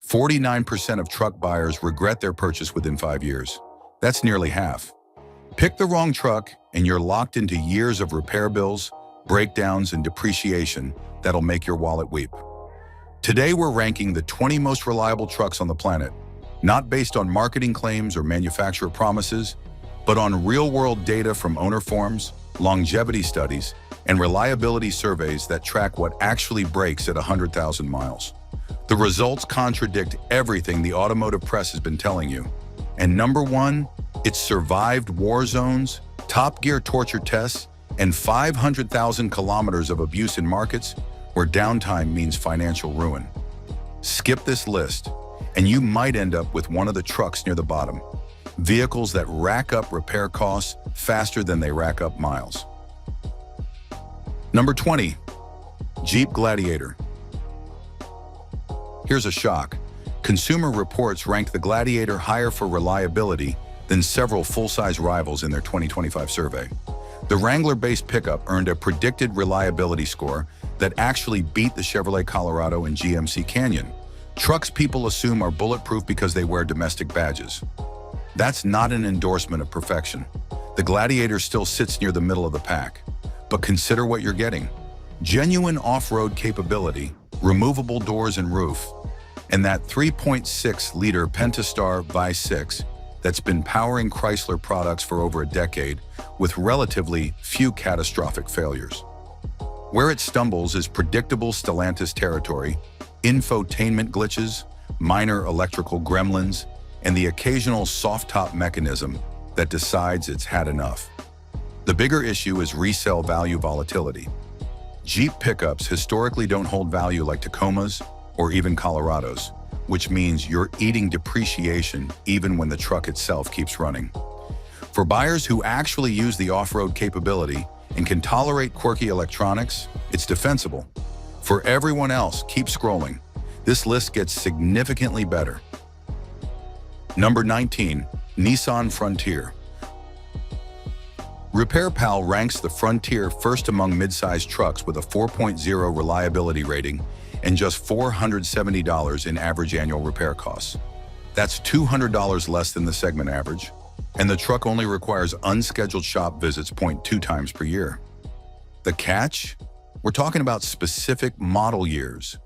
49% of truck buyers regret their purchase within 5 years. That's nearly half. Pick the wrong truck and you're locked into years of repair bills, breakdowns, and depreciation that'll make your wallet weep. Today we're ranking the 20 most reliable trucks on the planet, not based on marketing claims or manufacturer promises, but on real-world data from owner forums, longevity studies, and reliability surveys that track what actually breaks at 100,000 miles. The results contradict everything the automotive press has been telling you. And number one, it's survived war zones, Top Gear torture tests, and 500,000 kilometers of abuse in markets where downtime means financial ruin. Skip this list, and you might end up with one of the trucks near the bottom. Vehicles that rack up repair costs faster than they rack up miles. Number 20, Jeep Gladiator. Here's a shock. Consumer Reports ranked the Gladiator higher for reliability than several full-size rivals in their 2025 survey. The Wrangler-based pickup earned a predicted reliability score that actually beat the Chevrolet Colorado and GMC Canyon. Trucks people assume are bulletproof because they wear domestic badges. That's not an endorsement of perfection. The Gladiator still sits near the middle of the pack. But consider what you're getting. Genuine off-road capability, removable doors and roof, and that 3.6-liter Pentastar V6 that's been powering Chrysler products for over a decade with relatively few catastrophic failures. Where it stumbles is predictable Stellantis territory, infotainment glitches, minor electrical gremlins, and the occasional soft-top mechanism that decides it's had enough. The bigger issue is resale value volatility. Jeep pickups historically don't hold value like Tacomas or even Colorados, which means you're eating depreciation even when the truck itself keeps running. For buyers who actually use the off-road capability and can tolerate quirky electronics, it's defensible. For everyone else, keep scrolling. This list gets significantly better. Number 19, Nissan Frontier. RepairPal ranks the Frontier first among mid-sized trucks with a 4.0 reliability rating and just $470 in average annual repair costs. That's $200 less than the segment average, and the truck only requires unscheduled shop visits 0.2 times per year. The catch? We're talking about specific model years.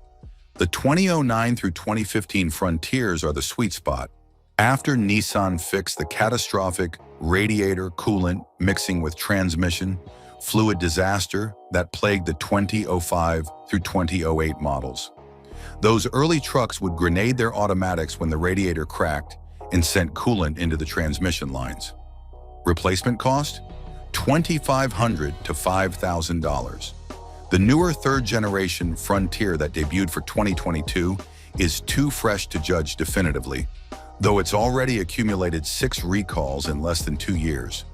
The 2009 through 2015 Frontiers are the sweet spot. After Nissan fixed the catastrophic radiator coolant mixing with transmission fluid disaster that plagued the 2005 through 2008 models. Those early trucks would grenade their automatics when the radiator cracked and sent coolant into the transmission lines. Replacement cost? $2,500 to $5,000. The newer third-generation Frontier that debuted for 2022 is too fresh to judge definitively, though it's already accumulated 6 recalls in less than 2 years.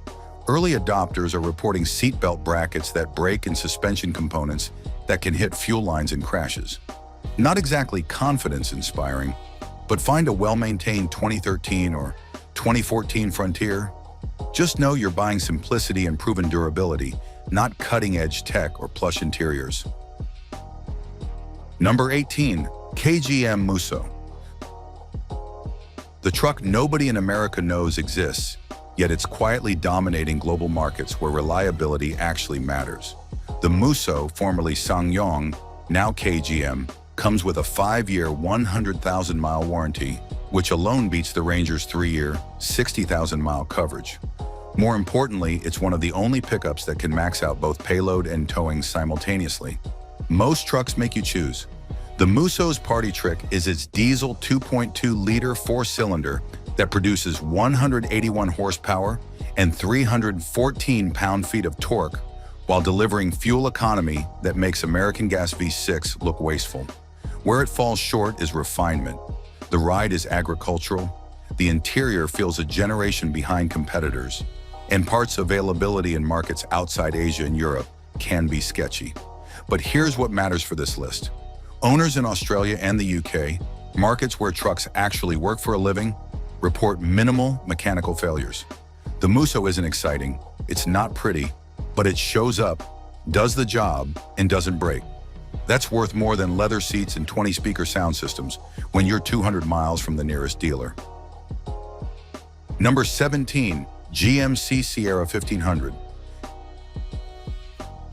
Early adopters are reporting seatbelt brackets that break and suspension components that can hit fuel lines and crashes. Not exactly confidence-inspiring, but find a well-maintained 2013 or 2014 Frontier. Just know you're buying simplicity and proven durability, not cutting-edge tech or plush interiors. Number 18, KGM Musso. The truck nobody in America knows exists, yet it's quietly dominating global markets where reliability actually matters. The Musso, formerly SsangYong, now KGM, comes with a 5-year, 100,000-mile warranty, which alone beats the Ranger's 3-year, 60,000-mile coverage. More importantly, it's one of the only pickups that can max out both payload and towing simultaneously. Most trucks make you choose. The Musso's party trick is its diesel 2.2-liter 4-cylinder that produces 181 horsepower and 314 pound-feet of torque while delivering fuel economy that makes American gas V6 look wasteful. Where it falls short is refinement. The ride is agricultural, the interior feels a generation behind competitors, and parts availability in markets outside Asia and Europe can be sketchy. But here's what matters for this list. Owners in Australia and the UK, markets where trucks actually work for a living, report minimal mechanical failures. The Musso isn't exciting, it's not pretty, but it shows up, does the job, and doesn't break. That's worth more than leather seats and 20-speaker sound systems when you're 200 miles from the nearest dealer. Number 17, GMC Sierra 1500.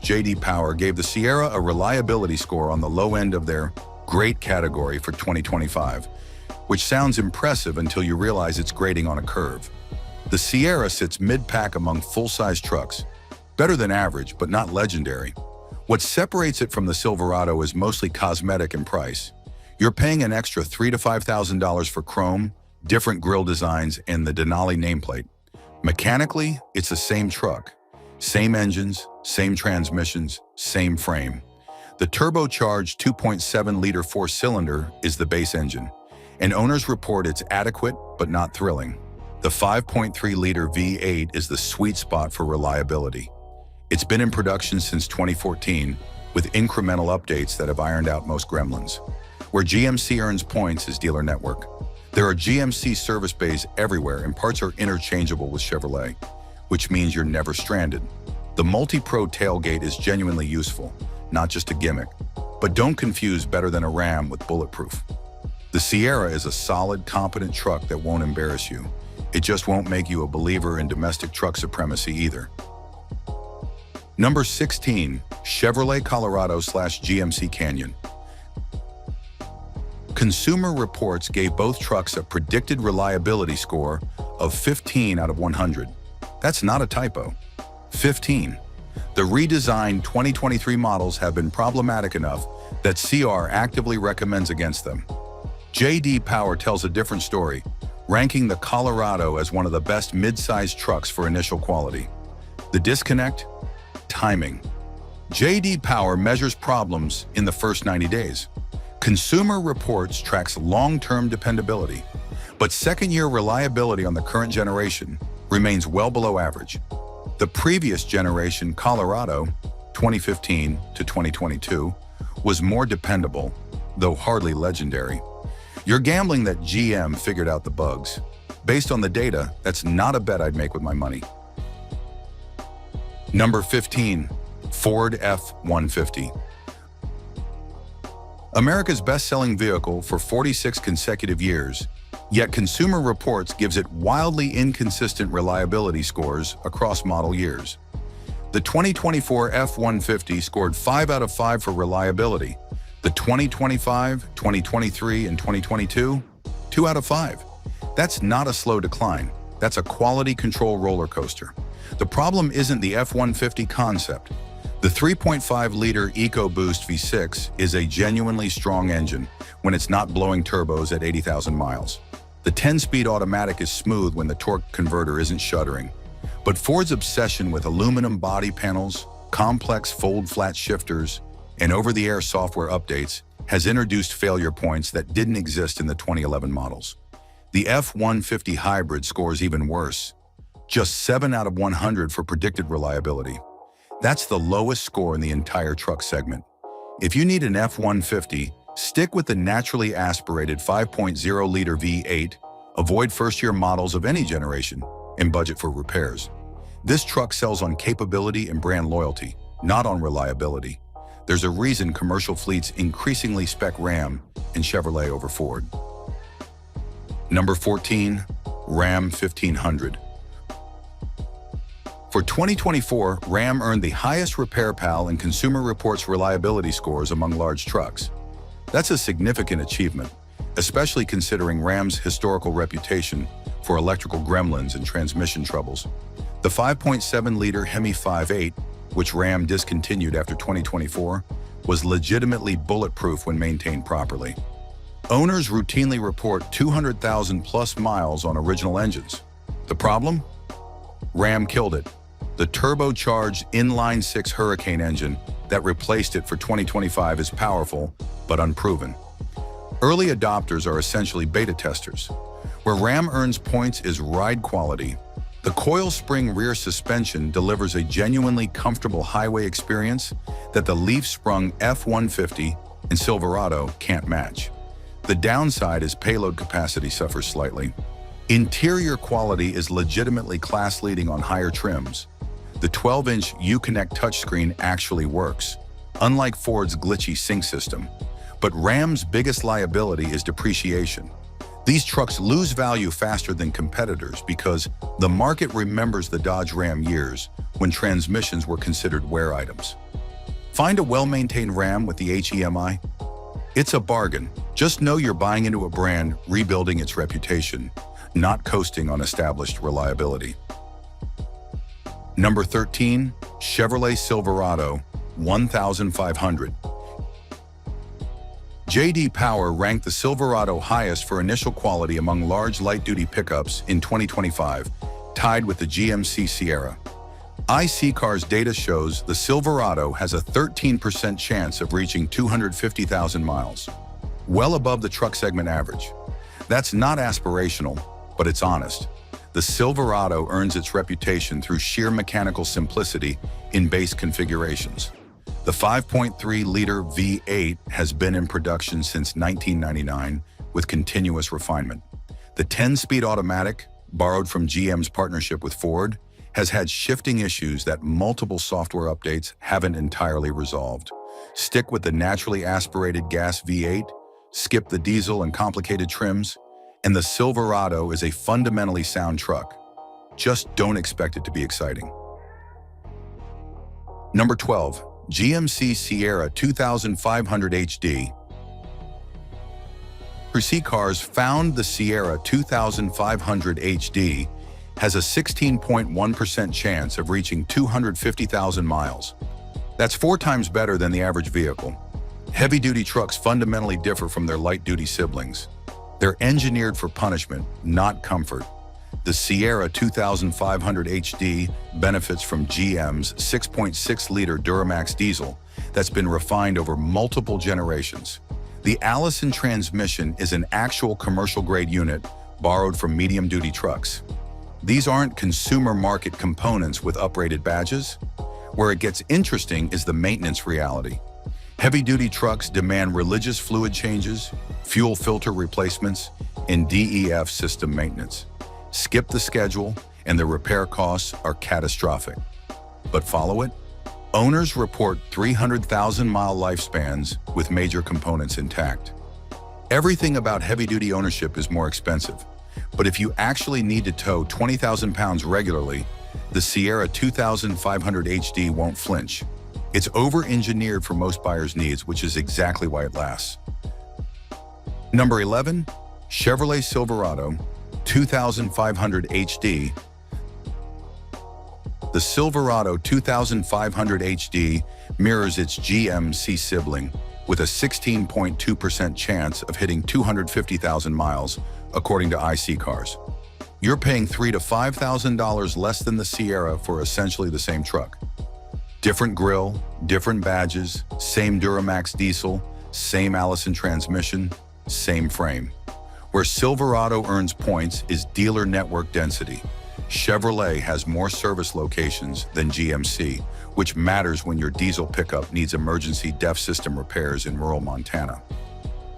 J.D. Power gave the Sierra a reliability score on the low end of their great category for 2025, which sounds impressive until you realize it's grading on a curve. The Sierra sits mid-pack among full-size trucks, better than average but not legendary. What separates it from the Silverado is mostly cosmetic in price. You're paying an extra $3,000 to $5,000 for chrome, different grille designs, and the Denali nameplate. Mechanically, it's the same truck. Same engines, same transmissions, same frame. The turbocharged 2.7-liter four-cylinder is the base engine, and owners report it's adequate but not thrilling. The 5.3-liter V8 is the sweet spot for reliability. It's been in production since 2014, with incremental updates that have ironed out most gremlins. Where GMC earns points is dealer network. There are GMC service bays everywhere, and parts are interchangeable with Chevrolet, which means you're never stranded. The multi-pro tailgate is genuinely useful, not just a gimmick. But don't confuse better than a Ram with bulletproof. The Sierra is a solid, competent truck that won't embarrass you. It just won't make you a believer in domestic truck supremacy either. Number 16, Chevrolet Colorado/GMC Canyon. Consumer Reports gave both trucks a predicted reliability score of 15 out of 100. That's not a typo. 15. The redesigned 2023 models have been problematic enough that CR actively recommends against them. J.D. Power tells a different story, ranking the Colorado as one of the best mid-sized trucks for initial quality. The disconnect? Timing. J.D. Power measures problems in the first 90 days. Consumer Reports tracks long-term dependability, but second-year reliability on the current generation remains well below average. The previous generation Colorado, 2015 to 2022, was more dependable, though hardly legendary. You're gambling that GM figured out the bugs. Based on the data, that's not a bet I'd make with my money. Number 15, Ford F-150. America's best-selling vehicle for 46 consecutive years, yet Consumer Reports gives it wildly inconsistent reliability scores across model years. The 2024 F-150 scored 5 out of 5 for reliability. The 2025, 2023, and 2022, 2 out of 5. That's not a slow decline. That's a quality control roller coaster. The problem isn't the F-150 concept. The 3.5-liter EcoBoost V6 is a genuinely strong engine when it's not blowing turbos at 80,000 miles. The 10-speed automatic is smooth when the torque converter isn't shuddering. But Ford's obsession with aluminum body panels, complex fold-flat shifters, and over-the-air software updates has introduced failure points that didn't exist in the 2011 models. The F-150 hybrid scores even worse. Just 7 out of 100 for predicted reliability. That's the lowest score in the entire truck segment. If you need an F-150, stick with the naturally aspirated 5.0-liter V8, avoid first-year models of any generation, and budget for repairs. This truck sells on capability and brand loyalty, not on reliability. There's a reason commercial fleets increasingly spec Ram and Chevrolet over Ford. Number 14, Ram 1500. For 2024, Ram earned the highest Repair Pal and Consumer Reports reliability scores among large trucks. That's a significant achievement, especially considering Ram's historical reputation for electrical gremlins and transmission troubles. The 5.7-liter Hemi 5.8, which Ram discontinued after 2024, was legitimately bulletproof when maintained properly. Owners routinely report 200,000-plus miles on original engines. The problem? Ram killed it. The turbocharged inline-six Hurricane engine that replaced it for 2025 is powerful, but unproven. Early adopters are essentially beta testers. Where Ram earns points is ride quality. The coil spring rear suspension delivers a genuinely comfortable highway experience that the leaf-sprung F-150 and Silverado can't match. The downside is payload capacity suffers slightly. Interior quality is legitimately class-leading on higher trims. The 12-inch Uconnect touchscreen actually works. unlike Ford's glitchy sync system. But Ram's biggest liability is depreciation. These trucks lose value faster than competitors because the market remembers the Dodge Ram years when transmissions were considered wear items. Find a well-maintained Ram with the HEMI? It's a bargain. Just know you're buying into a brand rebuilding its reputation, not coasting on established reliability. Number 13, Chevrolet Silverado 1500. J.D. Power ranked the Silverado highest for initial quality among large light-duty pickups in 2025, tied with the GMC Sierra. IC Cars data shows the Silverado has a 13% chance of reaching 250,000 miles, well above the truck segment average. That's not aspirational, but it's honest. The Silverado earns its reputation through sheer mechanical simplicity in base configurations. The 5.3-liter V8 has been in production since 1999 with continuous refinement. The 10-speed automatic, borrowed from GM's partnership with Ford, has had shifting issues that multiple software updates haven't entirely resolved. Stick with the naturally aspirated gas V8, skip the diesel and complicated trims, and the Silverado is a fundamentally sound truck. Just don't expect it to be exciting. Number 12, GMC Sierra 2500 HD. IC Cars found the Sierra 2500 HD has a 16.1% chance of reaching 250,000 miles. That's 4 times better than the average vehicle. Heavy-duty trucks fundamentally differ from their light-duty siblings. They're engineered for punishment, not comfort. The Sierra 2500 HD benefits from GM's 6.6-liter Duramax diesel that's been refined over multiple generations. The Allison transmission is an actual commercial-grade unit borrowed from medium-duty trucks. These aren't consumer market components with uprated badges. Where it gets interesting is the maintenance reality. Heavy-duty trucks demand religious fluid changes, fuel filter replacements, and DEF system maintenance. Skip the schedule, and the repair costs are catastrophic. But follow it? Owners report 300,000-mile lifespans with major components intact. Everything about heavy-duty ownership is more expensive. But if you actually need to tow 20,000 pounds regularly, the Sierra 2500 HD won't flinch. It's over-engineered for most buyers' needs, which is exactly why it lasts. Number 11, Chevrolet Silverado 2500 HD. The Silverado 2500 HD mirrors its GMC sibling with a 16.2% chance of hitting 250,000 miles, according to IC Cars. You're paying $3,000 to $5,000 less than the Sierra for essentially the same truck. Different grille, different badges, same Duramax diesel, same Allison transmission, same frame. Where Silverado earns points is dealer network density. Chevrolet has more service locations than GMC, which matters when your diesel pickup needs emergency DEF system repairs in rural Montana.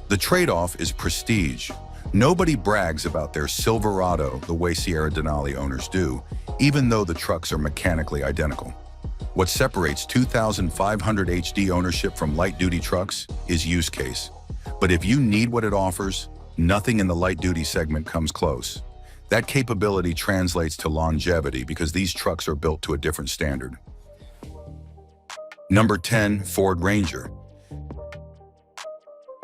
The trade-off is prestige. Nobody brags about their Silverado the way Sierra Denali owners do, even though the trucks are mechanically identical. What separates 2500 HD ownership from light-duty trucks is use case. But if you need what it offers, nothing in the light-duty segment comes close. That capability translates to longevity because these trucks are built to a different standard. Number 10, Ford Ranger.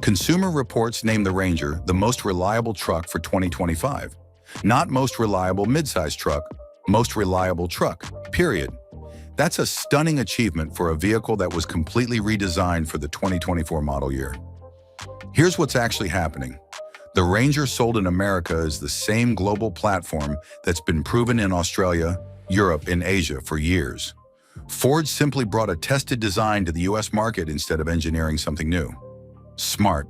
Consumer Reports named the Ranger the most reliable truck for 2025. Not most reliable midsize truck, most reliable truck, period. That's a stunning achievement for a vehicle that was completely redesigned for the 2024 model year. Here's what's actually happening. The Ranger sold in America is the same global platform that's been proven in Australia, Europe, and Asia for years. Ford simply brought a tested design to the US market instead of engineering something new. Smart.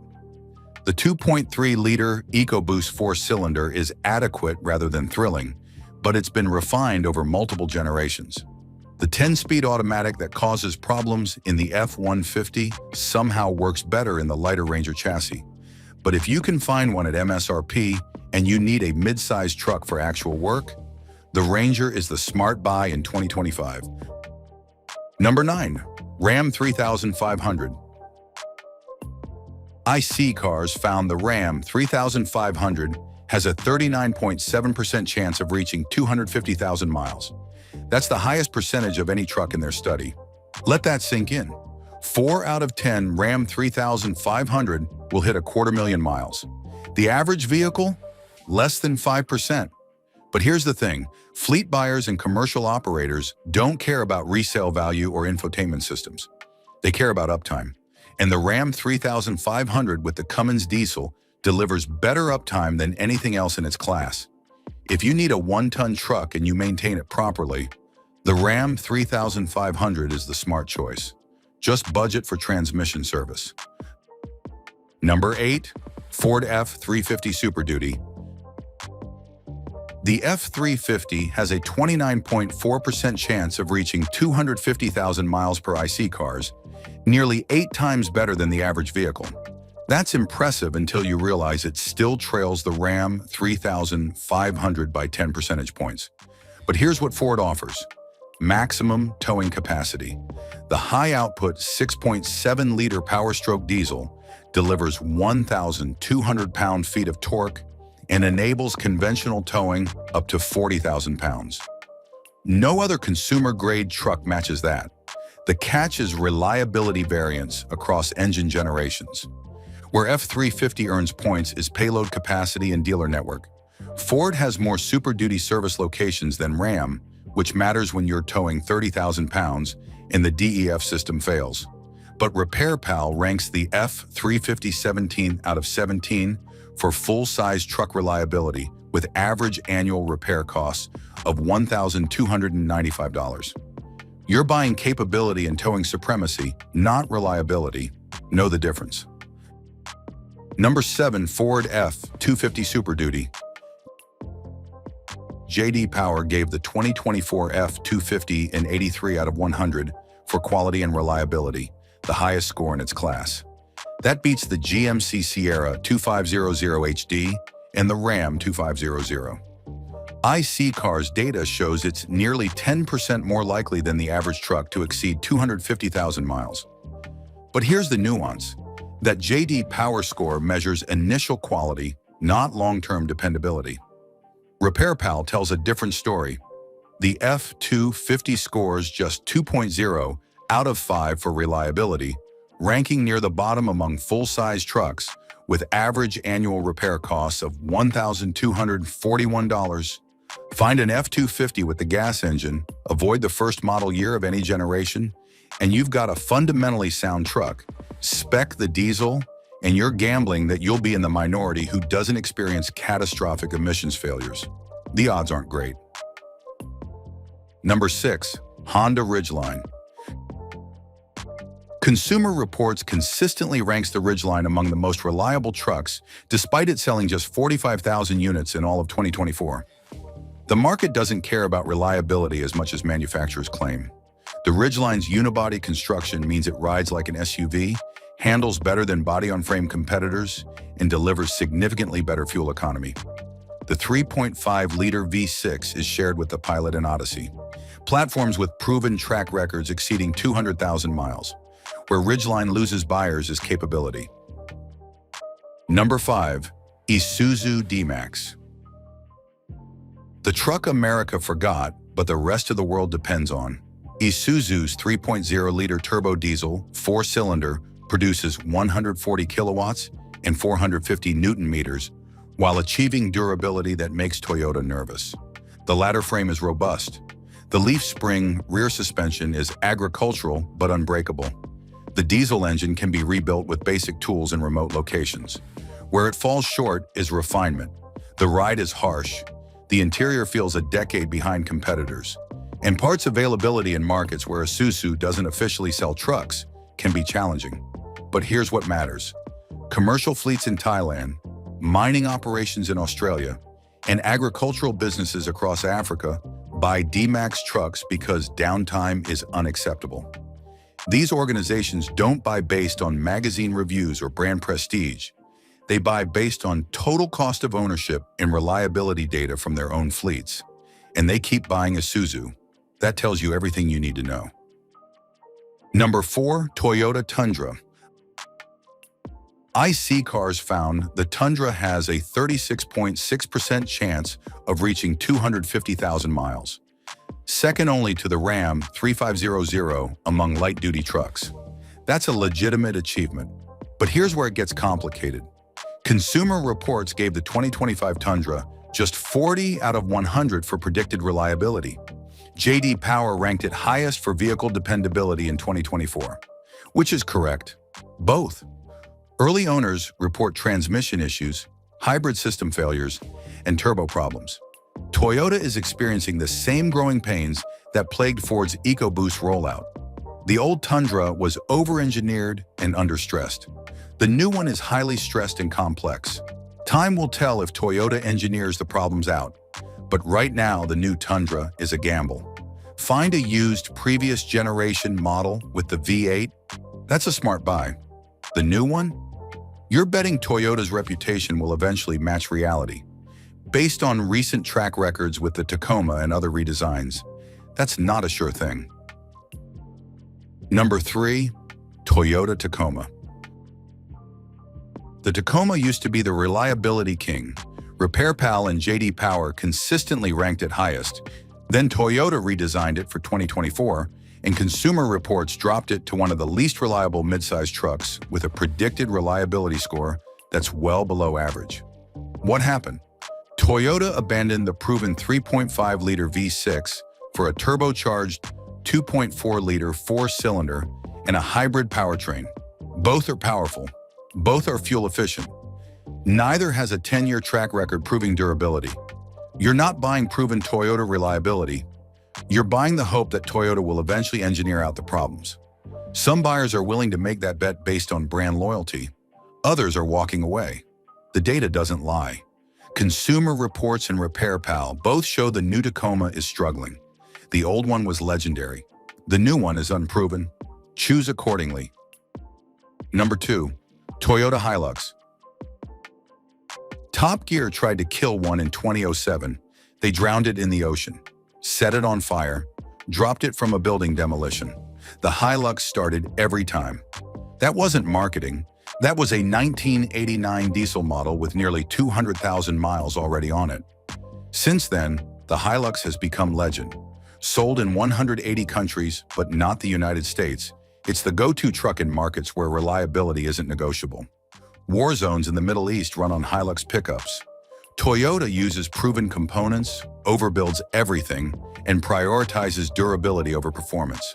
The 2.3-liter EcoBoost 4-cylinder is adequate rather than thrilling, but it's been refined over multiple generations. The 10-speed automatic that causes problems in the F-150 somehow works better in the lighter Ranger chassis. But if you can find one at MSRP and you need a mid-sized truck for actual work, the Ranger is the smart buy in 2025. Number 9. Ram 3500. IC Cars found the Ram 3500 has a 39.7% chance of reaching 250,000 miles. That's the highest percentage of any truck in their study. Let that sink in. 4 out of 10 Ram 3500 will hit 250,000 miles. The average vehicle? Less than 5%. But here's the thing, fleet buyers and commercial operators don't care about resale value or infotainment systems. They care about uptime. And the Ram 3500 with the Cummins diesel delivers better uptime than anything else in its class. If you need a 1-ton truck and you maintain it properly, the Ram 3500 is the smart choice. Just budget for transmission service. Number 8. Ford F-350 Super Duty. The F-350 has a 29.4% chance of reaching 250,000 miles per IC Cars, nearly 8 times better than the average vehicle. That's impressive until you realize it still trails the Ram 3500 by 10 percentage points. But here's what Ford offers. Maximum towing capacity. The high-output 6.7-liter Power-Stroke diesel delivers 1,200 pound-feet of torque and enables conventional towing up to 40,000 pounds. No other consumer-grade truck matches that. The catch is reliability variance across engine generations. Where F-350 earns points is payload capacity and dealer network. Ford has more Super Duty service locations than Ram, which matters when you're towing 30,000 pounds and the DEF system fails. But RepairPal ranks the F-350 17th out of 17 for full-size truck reliability with average annual repair costs of $1,295. You're buying capability and towing supremacy, not reliability. Know the difference. Number 7. Ford F-250 Super Duty. J.D. Power gave the 2024 F-250 an 83 out of 100 for quality and reliability, the highest score in its class. That beats the GMC Sierra 2500HD and the Ram 2500. IC Cars data shows it's nearly 10% more likely than the average truck to exceed 250,000 miles. But here's the nuance. That J.D. Power score measures initial quality, not long-term dependability. RepairPal tells a different story. The F-250 scores just 2.0 out of 5 for reliability, ranking near the bottom among full-size trucks with average annual repair costs of $1,241. Find an F-250 with the gas engine, avoid the first model year of any generation, and you've got a fundamentally sound truck. Spec the diesel, and you're gambling that you'll be in the minority who doesn't experience catastrophic emissions failures. The odds aren't great. Number 6. Honda Ridgeline. Consumer Reports consistently ranks the Ridgeline among the most reliable trucks, despite it selling just 45,000 units in all of 2024. The market doesn't care about reliability as much as manufacturers claim. The Ridgeline's unibody construction means it rides like an SUV, handles better than body-on-frame competitors, and delivers significantly better fuel economy. The 3.5-liter V6 is shared with the Pilot and Odyssey, platforms with proven track records exceeding 200,000 miles. Where Ridgeline loses buyers is capability. Number 5. Isuzu D-Max. The truck America forgot, but the rest of the world depends on. Isuzu's 3.0-liter turbo diesel, 4-cylinder, produces 140 kilowatts and 450 newton meters, while achieving durability that makes Toyota nervous. The ladder frame is robust. The leaf spring rear suspension is agricultural but unbreakable. The diesel engine can be rebuilt with basic tools in remote locations. Where it falls short is refinement. The ride is harsh. The interior feels a decade behind competitors. And parts availability in markets where Isuzu doesn't officially sell trucks can be challenging. But here's what matters. Commercial fleets in Thailand, mining operations in Australia, and agricultural businesses across Africa buy D-Max trucks because downtime is unacceptable. These organizations don't buy based on magazine reviews or brand prestige. They buy based on total cost of ownership and reliability data from their own fleets. And they keep buying Isuzu. That tells you everything you need to know. Number 4, Toyota Tundra. IC cars found the Tundra has a 36.6% chance of reaching 250,000 miles, second only to the Ram 3500 among light-duty trucks. That's a legitimate achievement. But here's where it gets complicated. Consumer Reports gave the 2025 Tundra just 40 out of 100 for predicted reliability. J.D. Power ranked it highest for vehicle dependability in 2024. Which is correct? Both. Early owners report transmission issues, hybrid system failures, and turbo problems. Toyota is experiencing the same growing pains that plagued Ford's EcoBoost rollout. The old Tundra was over-engineered and understressed. The new one is highly stressed and complex. Time will tell if Toyota engineers the problems out. But right now, the new Tundra is a gamble. Find a used previous generation model with the V8. That's a smart buy. The new one? You're betting Toyota's reputation will eventually match reality. Based on recent track records with the Tacoma and other redesigns, that's not a sure thing. Number 3, Toyota Tacoma. The Tacoma used to be the reliability king. RepairPal and J.D. Power consistently ranked it highest. Then Toyota redesigned it for 2024, and Consumer Reports dropped it to one of the least reliable midsize trucks with a predicted reliability score that's well below average. What happened? Toyota abandoned the proven 3.5-liter V6 for a turbocharged 2.4-liter four-cylinder and a hybrid powertrain. Both are powerful. Both are fuel-efficient. Neither has a 10-year track record proving durability. You're not buying proven Toyota reliability. You're buying the hope that Toyota will eventually engineer out the problems. Some buyers are willing to make that bet based on brand loyalty. Others are walking away. The data doesn't lie. Consumer Reports and RepairPal both show the new Tacoma is struggling. The old one was legendary. The new one is unproven. Choose accordingly. Number 2, Toyota Hilux. Top Gear tried to kill one in 2007. They drowned it in the ocean, set it on fire, dropped it from a building demolition. The Hilux started every time. That wasn't marketing. That was a 1989 diesel model with nearly 200,000 miles already on it. Since then, the Hilux has become legend. Sold in 180 countries, but not the United States, it's the go-to truck in markets where reliability isn't negotiable. War zones in the Middle East run on Hilux pickups. Toyota uses proven components, overbuilds everything, and prioritizes durability over performance.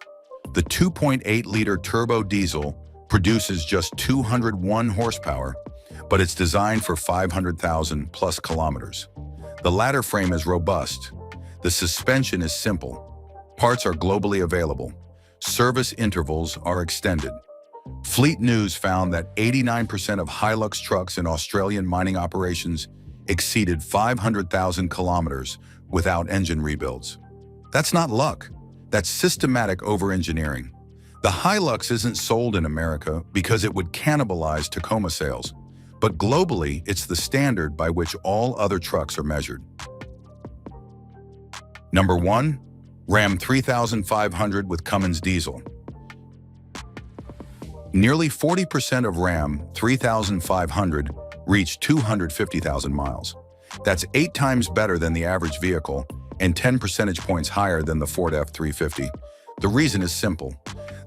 The 2.8-liter turbo diesel produces just 201 horsepower, but it's designed for 500,000 plus kilometers. The ladder frame is robust. The suspension is simple. Parts are globally available. Service intervals are extended. Fleet News found that 89% of Hilux trucks in Australian mining operations exceeded 500,000 kilometers without engine rebuilds. That's not luck. That's systematic over-engineering. The Hilux isn't sold in America because it would cannibalize Tacoma sales, but globally, it's the standard by which all other trucks are measured. Number 1, Ram 3500 with Cummins diesel. Nearly 40% of Ram 3500 reach 250,000 miles. That's 8 times better than the average vehicle and 10 percentage points higher than the Ford F-350. The reason is simple.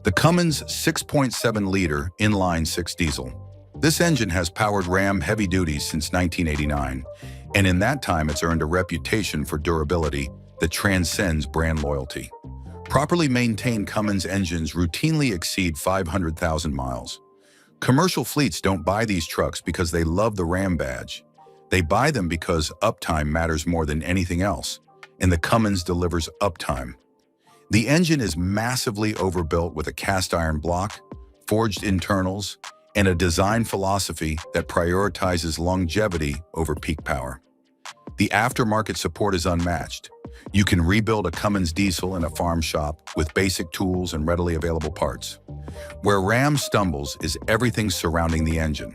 The Cummins 6.7-liter inline-six diesel. This engine has powered Ram heavy duties since 1989, and in that time it's earned a reputation for durability that transcends brand loyalty. Properly maintained Cummins engines routinely exceed 500,000 miles. Commercial fleets don't buy these trucks because they love the Ram badge. They buy them because uptime matters more than anything else, and the Cummins delivers uptime. The engine is massively overbuilt with a cast iron block, forged internals, and a design philosophy that prioritizes longevity over peak power. The aftermarket support is unmatched. You can rebuild a Cummins diesel in a farm shop with basic tools and readily available parts. Where Ram stumbles is everything surrounding the engine.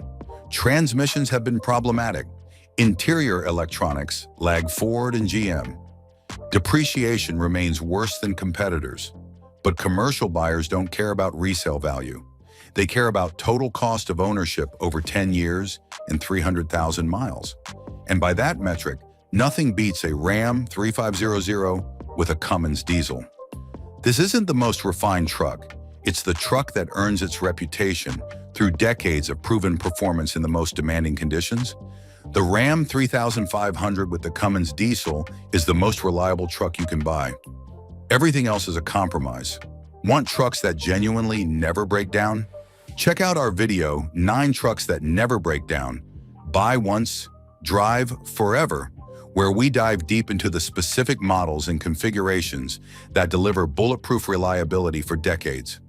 Transmissions have been problematic. Interior electronics lag Ford and GM. Depreciation remains worse than competitors. But commercial buyers don't care about resale value. They care about total cost of ownership over 10 years and 300,000 miles. And by that metric, nothing beats a Ram 3500 with a Cummins diesel. This isn't the most refined truck. It's the truck that earns its reputation through decades of proven performance in the most demanding conditions. The Ram 3500 with the Cummins diesel is the most reliable truck you can buy. Everything else is a compromise. Want trucks that genuinely never break down? Check out our video, 9 Trucks That Never Break Down. Buy once, drive forever, where we dive deep into the specific models and configurations that deliver bulletproof reliability for decades.